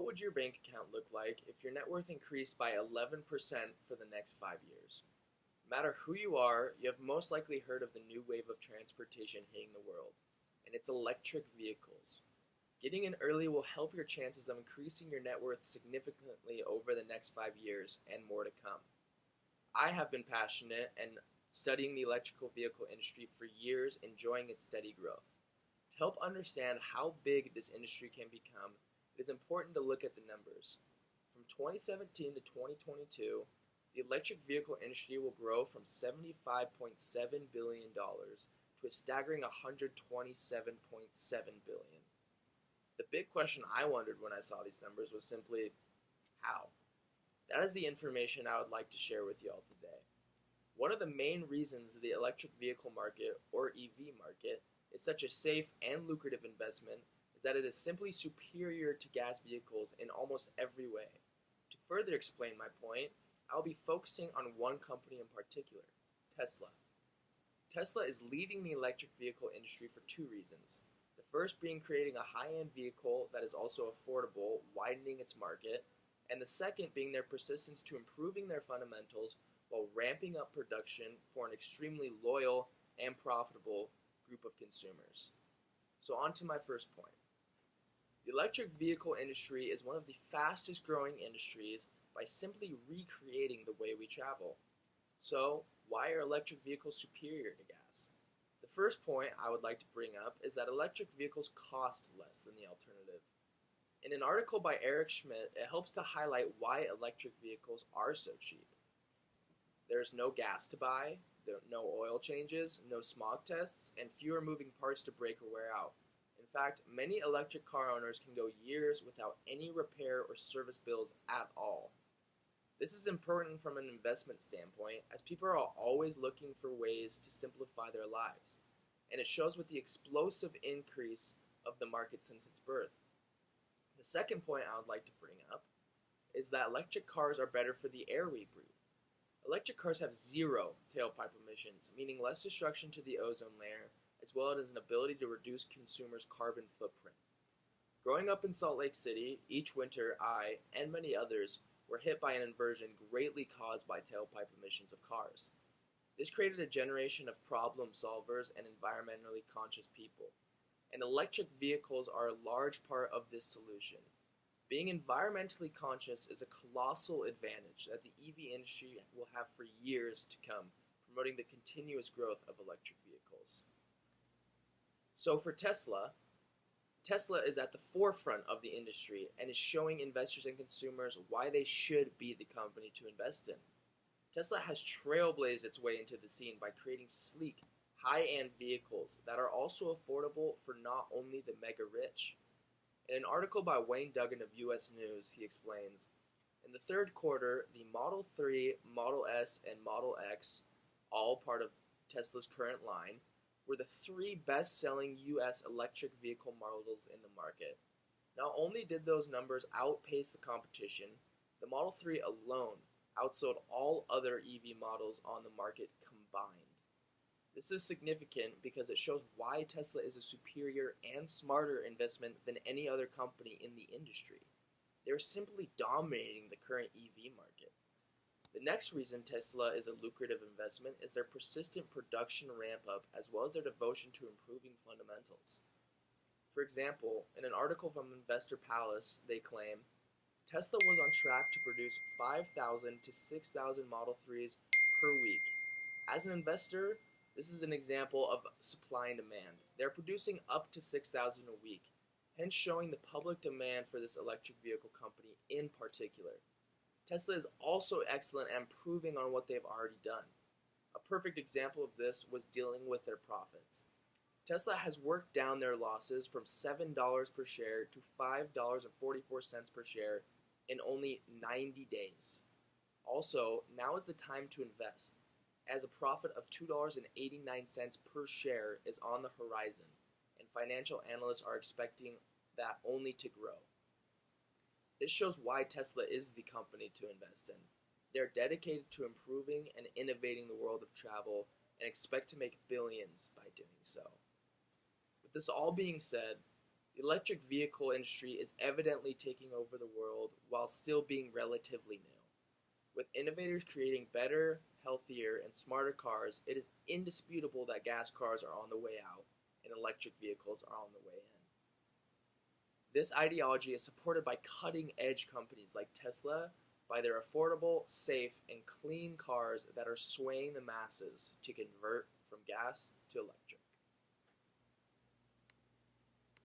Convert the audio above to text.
What would your bank account look like if your net worth increased by 11% for the next 5 years? No matter who you are, you have most likely heard of the new wave of transportation hitting the world, and it's electric vehicles. Getting in early will help your chances of increasing your net worth significantly over the next 5 years and more to come. I have been passionate and studying the electrical vehicle industry for years, enjoying its steady growth. To help understand how big this industry can become, it is important to look at the numbers. From 2017 to 2022, the electric vehicle industry will grow from $75.7 billion to a staggering $127.7 billion. The big question I wondered when I saw these numbers was simply, how? That is the information I would like to share with you all today. One of the main reasons the electric vehicle market, or EV market, is such a safe and lucrative investment is that it is simply superior to gas vehicles in almost every way. To further explain my point, I'll be focusing on one company in particular, Tesla. Tesla is leading the electric vehicle industry for two reasons. The first being creating a high-end vehicle that is also affordable, widening its market, and the second being their persistence to improving their fundamentals while ramping up production for an extremely loyal and profitable group of consumers. So on to my first point. The electric vehicle industry is one of the fastest growing industries by simply recreating the way we travel. So, why are electric vehicles superior to gas? The first point I would like to bring up is that electric vehicles cost less than the alternative. In an article by Eric Schmidt, it helps to highlight why electric vehicles are so cheap. There's no gas to buy, no oil changes, no smog tests, and fewer moving parts to break or wear out. In fact, many electric car owners can go years without any repair or service bills at all. This is important from an investment standpoint, as people are always looking for ways to simplify their lives, and it shows with the explosive increase of the market since its birth. The second point I would like to bring up is that electric cars are better for the air we breathe. Electric cars have zero tailpipe emissions, meaning less destruction to the ozone layer, as well as an ability to reduce consumers' carbon footprint. Growing up in Salt Lake City, each winter I, and many others, were hit by an inversion greatly caused by tailpipe emissions of cars. This created a generation of problem solvers and environmentally conscious people, and electric vehicles are a large part of this solution. Being environmentally conscious is a colossal advantage that the EV industry will have for years to come, promoting the continuous growth of electric vehicles. So for Tesla is at the forefront of the industry and is showing investors and consumers why they should be the company to invest in. Tesla has trailblazed its way into the scene by creating sleek, high-end vehicles that are also affordable for not only the mega rich. In an article by Wayne Duggan of US News, he explains, in the third quarter, the Model 3, Model S, and Model X, all part of Tesla's current line, were the three best-selling US electric vehicle models in the market. Not only did those numbers outpace the competition, the Model 3 alone outsold all other EV models on the market combined. This is significant because it shows why Tesla is a superior and smarter investment than any other company in the industry. They're simply dominating the current EV market. The next reason Tesla is a lucrative investment is their persistent production ramp-up as well as their devotion to improving fundamentals. For example, in an article from Investor Palace, they claim, Tesla was on track to produce 5,000 to 6,000 Model 3s per week. As an investor, this is an example of supply and demand. They're producing up to 6,000 a week, hence showing the public demand for this electric vehicle company in particular. Tesla is also excellent at improving on what they've already done. A perfect example of this was dealing with their profits. Tesla has worked down their losses from $7 per share to $5.44 per share in only 90 days. Also, now is the time to invest, as a profit of $2.89 per share is on the horizon, and financial analysts are expecting that only to grow. This shows why Tesla is the company to invest in. They are dedicated to improving and innovating the world of travel and expect to make billions by doing so. With this all being said, the The electric vehicle industry is evidently taking over the world while still being relatively new. With innovators creating better, healthier, and smarter cars, it is indisputable that gas cars are on the way out and electric vehicles are on the way in. This ideology is supported by cutting-edge companies like Tesla by their affordable, safe, and clean cars that are swaying the masses to convert from gas to electric.